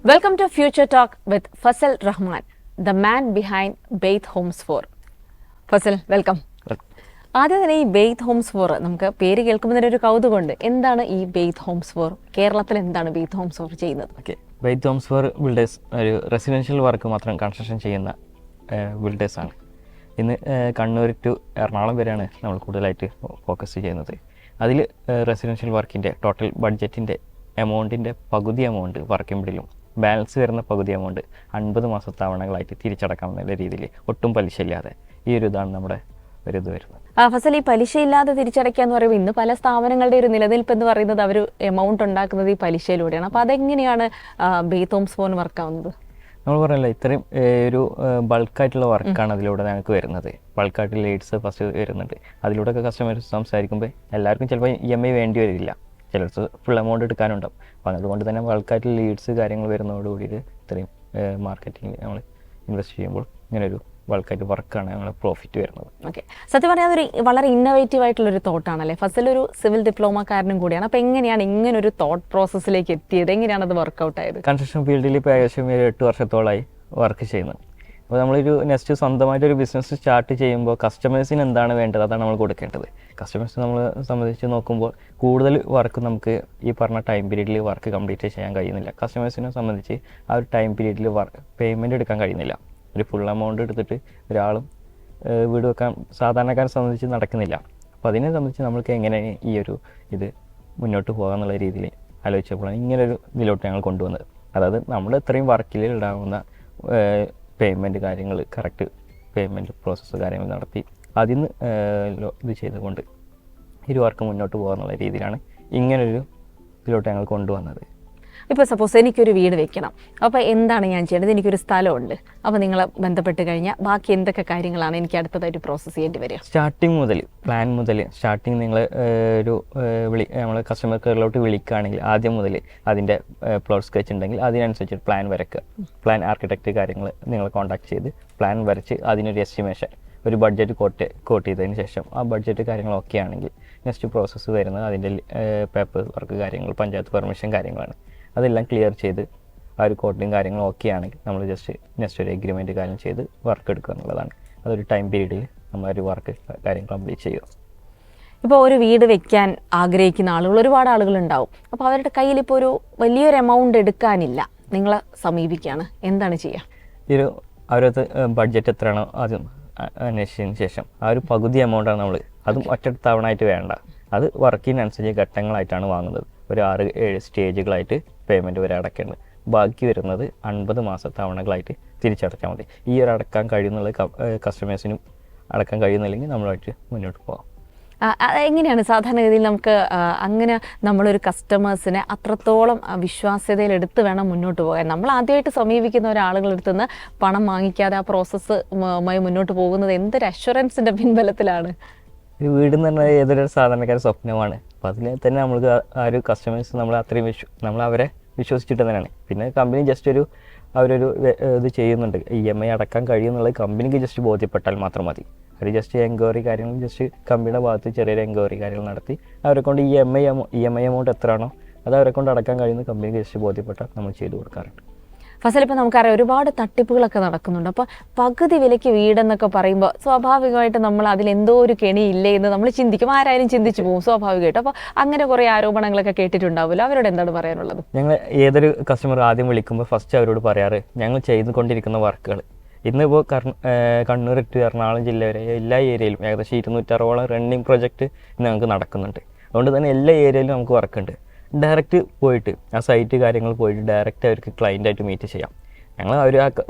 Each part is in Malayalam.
Welcome to Future Talk with Fasal Rahman, the man behind Beit Homes 4. Fazal welcome. ആദ്യം തന്നെ ഈ ബെയ്ത്ത് ഹോംസ് 4 നമുക്ക് പേര് കേൾക്കുമ്പോൾ തന്നെ ഒരു കൗതുകമുണ്ട്. എന്താണ് ഈ ബെയ്ത്ത് ഹോംസ് 4? കേരളത്തിൽ എന്താണ് ബെയ്ത്ത് ഹോംസ് 4 ചെയ്യുന്നത്? ഓക്കെ, ബെയ്ത്ത് ഹോംസ് 4 ബിൽഡേഴ്സ് ഒരു റെസിഡൻഷ്യൽ വർക്ക് മാത്രം കൺസ്ട്രക്ഷൻ ചെയ്യുന്ന ബിൽഡേഴ്സാണ്. ഇന്ന് കണ്ണൂർ ടു എറണാകുളം വരെയാണ് നമ്മൾ കൂടുതലായിട്ട് ഫോക്കസ് ചെയ്യുന്നത്. അതിൽ റെസിഡൻഷ്യൽ വർക്കിൻ്റെ ടോട്ടൽ ബഡ്ജറ്റിൻ്റെ എമൗണ്ടിൻ്റെ പകുതി എമൗണ്ട് വർക്കിംബിളിലും ബാലൻസ് വരുന്ന പകുതി എമൗണ്ട് 50 മാസ തവണകളായിട്ട് തിരിച്ചടക്കാമെന്നുള്ള രീതിയിൽ ഒട്ടും പലിശയില്ലാതെ ഈ ഒരു ഇതാണ് നമ്മുടെ ഒരു ഇത് വരുന്നത്. ഫസൽ, ഈ പലിശയില്ലാതെ തിരിച്ചടയ്ക്കുക എന്ന് പറയുമ്പോൾ ഇന്ന് പല സ്ഥാപനങ്ങളുടെ ഒരു നിലനിൽപ്പ് എന്ന് പറയുന്നത് അവർ എമൗണ്ട് ഉണ്ടാക്കുന്നത് ഈ പലിശയിലൂടെയാണ്. അപ്പോൾ അതെങ്ങനെയാണ് ബെയ്ത്ത് ഹോംസ് 4 വർക്കാവുന്നത്? നമ്മൾ പറഞ്ഞല്ലോ, ഇത്രയും ഒരു ബൾക്കായിട്ടുള്ള വർക്കാണ് അതിലൂടെ ഞങ്ങൾക്ക് വരുന്നത്. ബൾക്കായിട്ട് ലീഡ്സ് ഫസ്റ്റ് വരുന്നുണ്ട്. അതിലൂടെയൊക്കെ കസ്റ്റമേഴ്സ് സംസാരിക്കുമ്പോൾ എല്ലാവർക്കും ചിലപ്പോൾ EMI വേണ്ടി വരില്ല, ചിലർക്ക് ഫുൾ എമൗണ്ട് എടുക്കാനുണ്ടാവും. അപ്പോൾ അതുകൊണ്ട് തന്നെ ബൾക്കായിട്ട് ലീഡ്സ് കാര്യങ്ങൾ വരുന്നതോട് കൂടിയിട്ട് ഇത്രയും മാർക്കറ്റിംഗ് നമ്മൾ ഇൻവെസ്റ്റ് ചെയ്യുമ്പോൾ ഇങ്ങനൊരു ബൾക്കായിട്ട് വർക്കാണ് ഞങ്ങൾ പ്രോഫിറ്റ് വരുന്നത്. ഓക്കെ, സത്യം പറഞ്ഞാൽ അതൊരു വളരെ ഇന്നോവേറ്റീവ് ആയിട്ടുള്ളൊരു തോട്ടാണല്ലേ. ഫസൽ ഒരു സിവിൽ ഡിപ്ലോമക്കാരനും കൂടിയാണ്. അപ്പോൾ എങ്ങനെയാണ് ഇങ്ങനൊരു തോട്ട് പ്രോസസ്സിലേക്ക് എത്തിയത്? എങ്ങനെയാണ് അത് വർക്കൗട്ട് ആയത്? കൺസ്ട്രക്ഷൻ ഫീൽഡിൽ ഇപ്പോൾ ഏകദേശം 8 വർഷത്തോളമായി വർക്ക് ചെയ്യുന്നത്. അപ്പോൾ നമ്മളൊരു നെക്സ്റ്റ് സ്വന്തമായിട്ടൊരു ബിസിനസ് സ്റ്റാർട്ട് ചെയ്യുമ്പോൾ കസ്റ്റമേഴ്സിന് എന്താണ് വേണ്ടത് അതാണ് നമ്മൾ കൊടുക്കേണ്ടത്. കസ്റ്റമേഴ്സ് നമ്മൾ സംബന്ധിച്ച് നോക്കുമ്പോൾ കൂടുതൽ വർക്ക് നമുക്ക് ഈ പറഞ്ഞ ടൈം പീരീഡിൽ വർക്ക് കംപ്ലീറ്റ് ചെയ്യാൻ കഴിയുന്നില്ല. കസ്റ്റമേഴ്സിനെ സംബന്ധിച്ച് ആ ഒരു ടൈം പീരീഡിൽ പേയ്മെൻറ്റ് എടുക്കാൻ കഴിയുന്നില്ല. ഒരു ഫുൾ എമൗണ്ട് എടുത്തിട്ട് ഒരാളും വീട് വെക്കാൻ സാധാരണക്കാരെ സംബന്ധിച്ച് നടക്കുന്നില്ല. അപ്പോൾ അതിനെ സംബന്ധിച്ച് നമ്മൾക്ക് എങ്ങനെ ഈ ഒരു ഇത് മുന്നോട്ട് പോകാമെന്നുള്ള രീതിയിൽ ആലോചിച്ചപ്പോഴാണ് ഇങ്ങനൊരു ഇതിലോട്ട് ഞങ്ങൾ കൊണ്ടുവന്നത്. അതായത് നമ്മൾ ഇത്രയും വർക്കിൽ ഉണ്ടാകുന്ന പേയ്മെൻറ്റ് കാര്യങ്ങൾ കറക്റ്റ് പേയ്മെൻറ്റ് പ്രോസസ്സ് കാര്യങ്ങൾ നടത്തി അതിന് ഇത് ചെയ്തുകൊണ്ട് ഈ വർക്ക് മുന്നോട്ട് പോകാമെന്നുള്ള രീതിയിലാണ് ഇങ്ങനൊരു ഇതിലോട്ട് ഞങ്ങൾ കൊണ്ടുവന്നത്. ഇപ്പോൾ സപ്പോസ് എനിക്കൊരു വീട് വെക്കണം, അപ്പോൾ എന്താണ് ഞാൻ ചെയ്യേണ്ടത്? എനിക്കൊരു സ്ഥലമുണ്ട്. അപ്പോൾ നിങ്ങളെ ബന്ധപ്പെട്ട് കഴിഞ്ഞാൽ ബാക്കി എന്തൊക്കെ കാര്യങ്ങളാണ് എനിക്ക് അടുത്തതായിട്ട് പ്രോസസ്സ് ചെയ്യേണ്ടി വരിക? സ്റ്റാർട്ടിങ് മുതൽ പ്ലാൻ മുതൽ സ്റ്റാർട്ടിങ് നിങ്ങൾ ഒരു നമ്മൾ കസ്റ്റമർ കെയറിലോട്ട് വിളിക്കുകയാണെങ്കിൽ ആദ്യം മുതൽ അതിൻ്റെ പ്ലോട്ട് സ്കെച്ച് ഉണ്ടെങ്കിൽ അതിനനുസരിച്ച് പ്ലാൻ വരയ്ക്കുക. പ്ലാൻ ആർക്കിടെക്റ്റ് കാര്യങ്ങൾ നിങ്ങൾ കോൺടാക്ട് ചെയ്ത് പ്ലാൻ വരച്ച് അതിനൊരു എസ്റ്റിമേഷൻ ഒരു ബഡ്ജറ്റ് കോട്ട് ചെയ്തതിന് ശേഷം ആ ബഡ്ജറ്റ് കാര്യങ്ങൾ ഓക്കെ ആണെങ്കിൽ നെക്സ്റ്റ് പ്രോസസ്സ് വരുന്നത് അതിൻ്റെ പേപ്പർ വർക്ക് കാര്യങ്ങൾ, പഞ്ചായത്ത് പെർമിഷൻ കാര്യങ്ങളാണ്. അതെല്ലാം ക്ലിയർ ചെയ്ത് ആ ഒരു കോട്ടിങ് കാര്യങ്ങൾ ഓക്കെ ആണെങ്കിൽ നമ്മൾ നെക്സ്റ്റ് ഒരു എഗ്രിമെൻറ്റ് കാര്യം ചെയ്ത് വർക്ക് എടുക്കുക എന്നുള്ളതാണ്. അതൊരു ടൈം പീരീഡിൽ നമ്മളൊരു വർക്ക് കാര്യങ്ങൾ കംപ്ലീറ്റ് ചെയ്യുക. ഇപ്പോൾ ഒരു വീട് വെക്കാൻ ആഗ്രഹിക്കുന്ന ആളുകൾ ഒരുപാട് ആളുകളുണ്ടാവും. അപ്പോൾ അവരുടെ കയ്യിൽ ഇപ്പോൾ ഒരു വലിയൊരു എമൗണ്ട് എടുക്കാനില്ല, നിങ്ങളെ സമീപിക്കുകയാണ്, എന്താണ് ചെയ്യുക? ഈ ഒരു അവരത് ബഡ്ജറ്റ് എത്രയാണോ ആദ്യം അന്വേഷിച്ചതിന് ശേഷം ആ ഒരു പകുതി എമൗണ്ടാണ് നമ്മൾ, അതും ഒറ്റ തവണയായിട്ട് വേണ്ട, അത് വർക്കിനനുസരിച്ച് ഘട്ടങ്ങളായിട്ടാണ് വാങ്ങുന്നത്. ഒരു 6-7 സ്റ്റേജുകളായിട്ട് പേയ്മെൻറ്റ് വരെ അടയ്ക്കേണ്ടത്. ബാക്കി വരുന്നത് 50 മാസ തവണകളായിട്ട് തിരിച്ചടച്ചാൽ മതി. ഈ ഒരു അടക്കാൻ കഴിയുന്നുള്ള കസ്റ്റമേഴ്സിനും അടക്കാൻ കഴിയുന്നില്ലെങ്കിൽ നമ്മളുമായിട്ട് മുന്നോട്ട് പോകാം. എങ്ങനെയാണ് സാധാരണഗതിയിൽ നമുക്ക് അങ്ങനെ നമ്മളൊരു കസ്റ്റമേഴ്സിനെ അത്രത്തോളം വിശ്വാസ്യതയിലെടുത്ത് വേണം മുന്നോട്ട് പോകാൻ? നമ്മൾ ആദ്യമായിട്ട് സമീപിക്കുന്ന ഒരാളുകളെടുത്ത് നിന്ന് പണം വാങ്ങിക്കാതെ ആ പ്രോസസ്സുമായി മുന്നോട്ട് പോകുന്നത് എന്തൊരു അഷ്വറൻസിൻ്റെ പിൻബലത്തിലാണ്? ഒരു വീട് എന്ന് പറഞ്ഞാൽ ഏതൊരു സാധാരണക്കാരുടെ സ്വപ്നമാണ്. അപ്പോൾ അതിൽ തന്നെ നമ്മൾക്ക് ആ ഒരു കസ്റ്റമേഴ്സ് നമ്മൾ അത്രയും നമ്മൾ അവരെ വിശ്വസിച്ചിട്ട് തന്നെയാണ്. പിന്നെ കമ്പനി ജസ്റ്റ് അവരൊരു ഇത് ചെയ്യുന്നുണ്ട്, EMI അടക്കാൻ കഴിയുന്നുള്ളത് കമ്പനിക്ക് ജസ്റ്റ് ബോധ്യപ്പെട്ടാൽ മാത്രം മതി. അവർ ജസ്റ്റ് എൻക്വയറി കാര്യങ്ങൾ ജസ്റ്റ് കമ്പനിയുടെ ഭാഗത്ത് ചെറിയൊരു എൻക്വയറി കാര്യങ്ങൾ നടത്തി അവരെ കൊണ്ട് EMI എമൗണ്ട് എത്രയാണോ അത് അവരെ കൊണ്ട് അടക്കാൻ കഴിയുന്ന കമ്പനിക്ക് ജസ്റ്റ് ബോധ്യപ്പെട്ടാൽ നമ്മൾ ചെയ്തു കൊടുക്കാറുണ്ട്. ഫസൽ, ഇപ്പോൾ നമുക്കറിയാം ഒരുപാട് തട്ടിപ്പുകളൊക്കെ നടക്കുന്നുണ്ട്. അപ്പോൾ പകുതി വിലയ്ക്ക് വീടെന്നൊക്കെ പറയുമ്പോൾ സ്വാഭാവികമായിട്ട് നമ്മൾ അതിലെന്തോ ഒരു കെണിയില്ലേ എന്ന് നമ്മൾ ചിന്തിക്കും, ആരായാലും ചിന്തിച്ചു പോകും സ്വാഭാവികമായിട്ട്. അപ്പോൾ അങ്ങനെ കുറേ ആരോപണങ്ങളൊക്കെ കേട്ടിട്ടുണ്ടാവില്ല, അവരോട് എന്താണ് പറയാനുള്ളത്? ഞങ്ങൾ ഏതൊരു കസ്റ്റമർ ആദ്യം വിളിക്കുമ്പോൾ ഫസ്റ്റ് അവരോട് പറയാറ് ഞങ്ങൾ ചെയ്തുകൊണ്ടിരിക്കുന്ന വർക്കുകൾ ഇന്നിപ്പോൾ കണ്ണൂർ ടു എറണാകുളം ജില്ല വരെ എല്ലാ ഏരിയയിലും ഏകദേശം 260ഓളം റണ്ണിങ് പ്രൊജക്റ്റ് ഇന്ന് ഞങ്ങൾക്ക് നടക്കുന്നുണ്ട്. അതുകൊണ്ട് തന്നെ എല്ലാ ഏരിയയിലും നമുക്ക് വർക്കുണ്ട്. ഡയറക്റ്റ് പോയിട്ട് ആ സൈറ്റ് കാര്യങ്ങൾ പോയിട്ട് ഡയറക്റ്റ് അവർക്ക് ക്ലയൻറ്റായിട്ട് മീറ്റ് ചെയ്യാം. ഞങ്ങൾ അവർ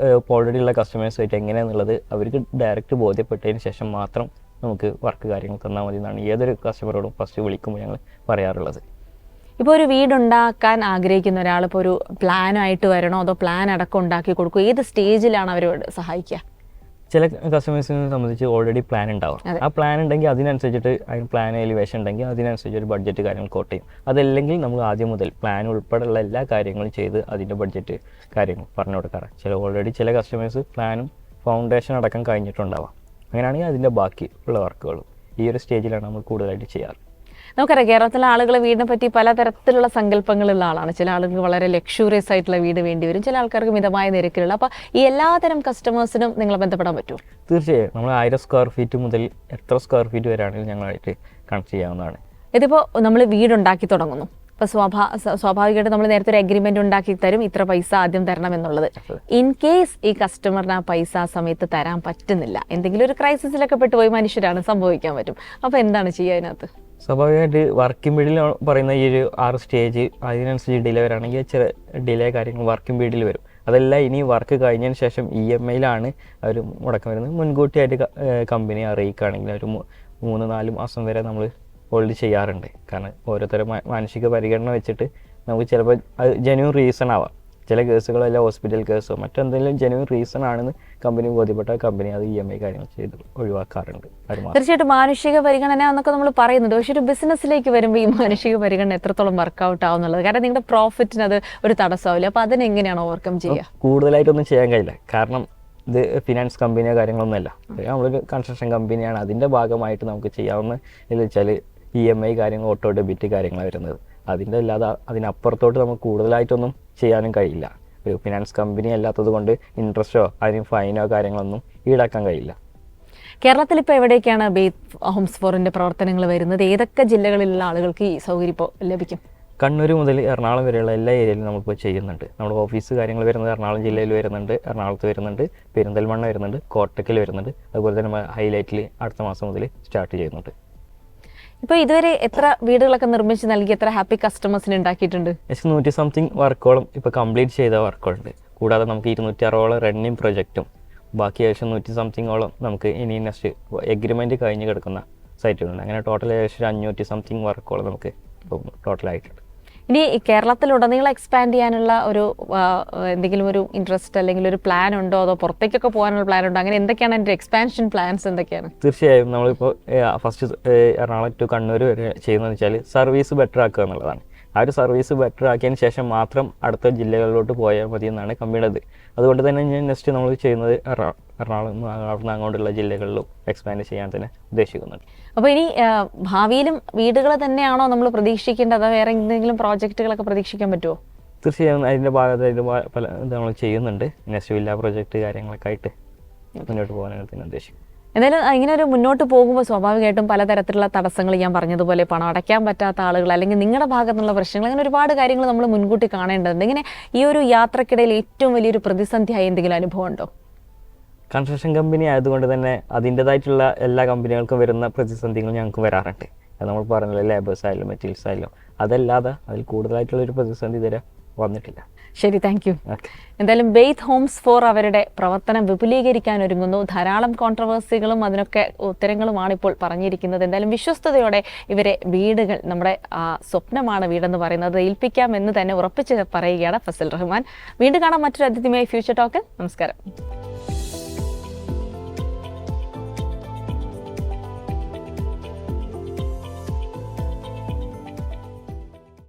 ഓൾറെഡി ഉള്ള കസ്റ്റമേഴ്സായിട്ട് എങ്ങനെയാണെന്നുള്ളത് അവർക്ക് ഡയറക്റ്റ് ബോധ്യപ്പെട്ടതിന് ശേഷം മാത്രം നമുക്ക് വർക്ക് കാര്യങ്ങൾ തന്നാൽ മതി എന്നാണ് ഏതൊരു കസ്റ്റമറോടും ഫസ്റ്റ് വിളിക്കുമ്പോൾ ഞങ്ങൾ പറയാറുള്ളത്. ഇപ്പോൾ ഒരു വീടുണ്ടാക്കാൻ ആഗ്രഹിക്കുന്ന ഒരാൾ ഇപ്പോൾ ഒരു പ്ലാനായിട്ട് വരണോ അതോ പ്ലാൻ അടക്കം ഉണ്ടാക്കി കൊടുക്കുക, ഏത് സ്റ്റേജിലാണ് അവരോട് സഹായിക്കുക? ചില കസ്റ്റമേഴ്സിനെ സംബന്ധിച്ച് ഓൾറെഡി പ്ലാൻ ഉണ്ടാവും. ആ പ്ലാൻ ഉണ്ടെങ്കിൽ അതിനനുസരിച്ചിട്ട് അതിന് പ്ലാൻ എലിവേഷൻ ഉണ്ടെങ്കിൽ അതിനനുസരിച്ച് ഒരു ബഡ്ജറ്റ് കാര്യങ്ങൾ കോട്ട് ചെയ്യും. അതല്ലെങ്കിൽ നമ്മൾ ആദ്യം മുതൽ പ്ലാൻ ഉൾപ്പെടെയുള്ള എല്ലാ കാര്യങ്ങളും ചെയ്ത് അതിൻ്റെ ബഡ്ജറ്റ് കാര്യങ്ങൾ പറഞ്ഞു കൊടുക്കാറ്. ചില കസ്റ്റമേഴ്സ് പ്ലാനും ഫൗണ്ടേഷൻ അടക്കം കഴിഞ്ഞിട്ടുണ്ടാവാം. അങ്ങനെയാണെങ്കിൽ അതിൻ്റെ ബാക്കി ഉള്ള വർക്കുകളും ഈ ഒരു സ്റ്റേജിലാണ് നമ്മൾ കൂടുതലായിട്ട് ചെയ്യാറ്. നമുക്കറിയാം കേരളത്തിലെ ആളുകൾ വീടിനെ പറ്റി പലതരത്തിലുള്ള സങ്കല്പങ്ങളുള്ള ആളാണ്. ചില ആളുകൾക്ക് വളരെ ലക്ഷൂറിയസ് ആയിട്ടുള്ള വീട് വേണ്ടി വരും, ചില ആൾക്കാർക്ക് മിതമായ നിരക്കിലുള്ള. അപ്പോൾ ഈ എല്ലാതരം കസ്റ്റമേഴ്സിനും നിങ്ങളെ ബന്ധപ്പെടാൻ പറ്റുമോ? തീർച്ചയായും നമ്മൾ 1000 സ്ക്വയർ ഫീറ്റ് മുതൽ എത്ര സ്ക്വയർ ഫീറ്റ് വരെയാണെങ്കിലും ഞങ്ങളായിട്ട് കണക്ട് ചെയ്യാവുന്നതാണ്. ഇതിപ്പോൾ നമ്മൾ വീടുണ്ടാക്കി തുടങ്ങുന്നു, അപ്പോൾ സ്വാഭാവികമായിട്ട് നമ്മൾ നേരത്തെ ഒരു അഗ്രിമെന്റ് ഉണ്ടാക്കി തരും, ഇത്ര പൈസ ആദ്യം തരണം എന്നുള്ളത്. ഇൻ കേസ് ഈ കസ്റ്റമറിന് ആ പൈസ ആ സമയത്ത് തരാൻ പറ്റുന്നില്ല, എന്തെങ്കിലും ഒരു ക്രൈസിസിലൊക്കെ പെട്ടുപോയി, മനുഷ്യരാണ്, സംഭവിക്കാൻ പറ്റും. അപ്പോൾ എന്താണ് ചെയ്യുക അതിനകത്ത്? സ്വാഭാവികമായിട്ട് വർക്കിംഗ് പീരീഡിൽ പറയുന്ന ഈ ഒരു 6 സ്റ്റേജ് അതിനനുസരിച്ച് ഡിലേ വരാണെങ്കിൽ ചെറിയ ഡിലേ കാര്യങ്ങൾ വർക്കിംഗ് പീരീഡിൽ വരും. അതെല്ലാം ഇനി വർക്ക് കഴിഞ്ഞതിന് ശേഷം EMI-ലാണ് അവർ മുടക്കം വരുന്നത്. മുൻകൂട്ടിയായിട്ട് കമ്പനി അറിയിക്കുകയാണെങ്കിൽ ഒരു 3-4 മാസം വരെ നമ്മൾ ഹോൾഡ് ചെയ്യാറുണ്ട്. കാരണം ഓരോരുത്തരും മാനസിക പരിഗണന വെച്ചിട്ട് നമുക്ക് ചിലപ്പോൾ അത് ജെന്യൂൻ റീസൺ ആവാം. ചില കേസുകളെല്ലാം ഹോസ്പിറ്റൽ കേസോ മറ്റെന്തെങ്കിലും ജെന്യൂൻ റീസൺ ആണെന്ന് കമ്പനി ബോധ്യപ്പെട്ട കമ്പനി അത് EMI കാര്യങ്ങൾ ചെയ്ത് ഒഴിവാക്കാറുണ്ട്. തീർച്ചയായിട്ടും മാനുഷിക പരിഗണന എന്നൊക്കെ നമ്മൾ പറയുന്നുണ്ട്. പക്ഷേ ഒരു ബിസിനസ്സിലേക്ക് വരുമ്പോൾ ഈ മാനുഷിക പരിഗണന എത്രത്തോളം വർക്കൗട്ട് ആവുന്നുള്ളത്, കാരണം നിങ്ങളുടെ പ്രോഫിറ്റിന് അത് ഒരു തടസ്സമാവില്ല. അപ്പോൾ അതിനെങ്ങനെയാണ് ഓവർകം ചെയ്യുക? കൂടുതലായിട്ടൊന്നും ചെയ്യാൻ കഴിയില്ല. കാരണം ഇത് ഫിനാൻസ് കമ്പനിയോ കാര്യങ്ങളൊന്നുമല്ല, നമ്മളൊരു കൺസ്ട്രക്ഷൻ കമ്പനിയാണ്. അതിൻ്റെ ഭാഗമായിട്ട് നമുക്ക് ചെയ്യാവുന്ന എന്ന് വെച്ചാൽ EMI കാര്യങ്ങൾ, ഓട്ടോ ഡെബിറ്റ് കാര്യങ്ങളാണ് വരുന്നത്. അതിൻ്റെ അല്ലാതെ അതിനപ്പുറത്തോട്ട് നമുക്ക് കൂടുതലായിട്ടൊന്നും ചെയ്യാനും കഴിയില്ല. ഒരു ഫിനാൻസ് കമ്പനി അല്ലാത്തത് കൊണ്ട് ഇൻട്രസ്റ്റോ അതിന് ഫൈനോ കാര്യങ്ങളൊന്നും ഈടാക്കാൻ കഴിയില്ല. കേരളത്തിൽ ഇപ്പോൾ എവിടേക്കാണ് ബെയ്ത്ത് ഹോംസ് ഫോറിൻ്റെ പ്രവർത്തനങ്ങൾ വരുന്നത്? ഏതൊക്കെ ജില്ലകളിലുള്ള ആളുകൾക്ക് ഈ സൗകര്യം ഇപ്പോൾ ലഭിക്കും? കണ്ണൂർ മുതൽ എറണാകുളം വരെയുള്ള എല്ലാ ഏരിയയിലും നമ്മളിപ്പോൾ ചെയ്യുന്നുണ്ട്. നമ്മുടെ ഓഫീസ് കാര്യങ്ങൾ വരുന്നത് എറണാകുളം ജില്ലയിൽ വരുന്നുണ്ട്, എറണാകുളത്ത് വരുന്നുണ്ട്, പെരിന്തൽമണ്ണ വരുന്നുണ്ട്, കോട്ടക്കൽ വരുന്നുണ്ട്. അതുപോലെ തന്നെ ഹൈലൈറ്റിൽ അടുത്ത മാസം മുതൽ സ്റ്റാർട്ട് ചെയ്യുന്നുണ്ട്. ഇപ്പോൾ ഇതുവരെ എത്ര വീടുകളൊക്കെ നിർമ്മിച്ച് നൽകി എത്ര ഹാപ്പി കസ്റ്റമേഴ്സിന് ഉണ്ടാക്കിയിട്ടുണ്ട്? 100 സംതിങ് വർക്കോളം ഇപ്പോൾ കംപ്ലീറ്റ് ചെയ്ത വർക്കുകളുണ്ട്. കൂടാതെ നമുക്ക് 260ഓളം റണ്ണിങ് പ്രൊജക്റ്റും ബാക്കി ഏകദേശം 100 സംതിങ്ങോളം നമുക്ക് ഇനി നെക്സ്റ്റ് എഗ്രിമെൻറ്റ് കഴിഞ്ഞ് കിടക്കുന്ന സൈറ്റുകളുണ്ട്. അങ്ങനെ ടോട്ടൽ ഏകദേശം 500 സംതിങ് വർക്കോളം നമുക്ക് ടോട്ടലായിട്ടുണ്ട്. ഇനി കേരളത്തിലുടനീളം എക്സ്പാൻഡ് ചെയ്യാനുള്ള ഒരു എന്തെങ്കിലും ഒരു ഇൻട്രസ്റ്റ് അല്ലെങ്കിൽ ഒരു പ്ലാൻ ഉണ്ടോ, അതോ പുറത്തേക്കൊക്കെ പോകാനുള്ള പ്ലാൻ ഉണ്ടോ? അങ്ങനെ എന്തൊക്കെയാണ് എൻ്റെ എക്സ്പാൻഷൻ പ്ലാൻസ് എന്തൊക്കെയാണ്? തീർച്ചയായും നമ്മളിപ്പോൾ ഫസ്റ്റ് എറണാകുളം ടു കണ്ണൂർ വരെ ചെയ്യുന്നതെന്ന് വെച്ചാൽ സർവീസ് ബെറ്റർ ആക്കുക എന്നുള്ളതാണ്. ആ ഒരു സർവീസ് ബെറ്റർ ആക്കിയതിന് ശേഷം മാത്രം അടുത്ത ജില്ലകളിലോട്ട് പോയാൽ മതി എന്നാണ് കമ്പനിയുടേത്. അതുകൊണ്ട് തന്നെ ഞാൻ നെക്സ്റ്റ് നമ്മൾ ചെയ്യുന്നത് എറണാകുളം അവിടുന്ന് അങ്ങോട്ടുള്ള ജില്ലകളിലും എക്സ്പാൻഡ് ചെയ്യാൻ തന്നെ ഉദ്ദേശിക്കുന്നുണ്ട്. അപ്പോൾ ഇനി ഭാവിയിലും വീടുകൾ തന്നെയാണോ നമ്മൾ പ്രതീക്ഷിക്കേണ്ടത്, അതോ വേറെ എന്തെങ്കിലും പ്രോജക്റ്റുകളൊക്കെ പ്രതീക്ഷിക്കാൻ പറ്റുമോ? തീർച്ചയായും അതിൻ്റെ ഭാഗത്തായിട്ട് പല ഇത് നമ്മൾ ചെയ്യുന്നുണ്ട്. നെക്സ്റ്റ് വില്ല പ്രോജക്റ്റ് കാര്യങ്ങളൊക്കെ ആയിട്ട് മുന്നോട്ട് പോകാനാണ് തന്നെ ഉദ്ദേശിക്കുന്നത്. എന്തായാലും ഇങ്ങനെ ഒരു മുന്നോട്ട് പോകുമ്പോൾ സ്വാഭാവികമായിട്ടും പലതരത്തിലുള്ള തടസ്സങ്ങൾ, ഞാൻ പറഞ്ഞതുപോലെ പണം അടയ്ക്കാൻ പറ്റാത്ത ആളുകൾ, അല്ലെങ്കിൽ നിങ്ങളുടെ ഭാഗത്തുനിന്നുള്ള പ്രശ്നങ്ങൾ, അങ്ങനെ ഒരുപാട് കാര്യങ്ങൾ നമ്മൾ മുൻകൂട്ടി കാണേണ്ടതുണ്ട്. ഇങ്ങനെ ഈ ഒരു യാത്രക്കിടയിൽ ഏറ്റവും വലിയൊരു പ്രതിസന്ധിയായി എന്തെങ്കിലും അനുഭവം ഉണ്ടോ? കൺസ്ട്രക്ഷൻ കമ്പനി ആയതുകൊണ്ട് തന്നെ അതിൻ്റെതായിട്ടുള്ള എല്ലാ കമ്പനികൾക്കും വരുന്ന പ്രതിസന്ധികൾ ഞങ്ങൾക്ക് വരാറുണ്ട്. അത് നമ്മൾ പറഞ്ഞല്ലോ, ലേബേഴ്സ് ആയാലും മെറ്റീരിയൽസ് ആയാലും. അതല്ലാതെ അതിൽ കൂടുതലായിട്ടുള്ളൊരു പ്രതിസന്ധി ഇതുവരെ വന്നിട്ടില്ല. ശരി, താങ്ക് യു. എന്തായാലും ബെയ്ത്ത് ഹോംസ് ഫോർ അവരുടെ പ്രവർത്തനം വിപുലീകരിക്കാൻ ഒരുങ്ങുന്നു. ധാരാളം കോൺട്രവേഴ്സികളും അതിനൊക്കെ ഉത്തരങ്ങളുമാണ് ഇപ്പോൾ പറഞ്ഞിരിക്കുന്നത്. എന്തായാലും വിശ്വസ്തയോടെ ഇവരെ വീടുകൾ, നമ്മുടെ സ്വപ്നമാണ് വീടെന്ന് പറയുന്നത്, ഏൽപ്പിക്കാമെന്ന് തന്നെ ഉറപ്പിച്ച് പറയുകയാണ് ഫസൽ റഹ്മാൻ. വീണ്ടും കാണാം മറ്റൊരു അതിഥിയുമായി ഫ്യൂച്ചർ ടോക്കിൽ. നമസ്കാരം.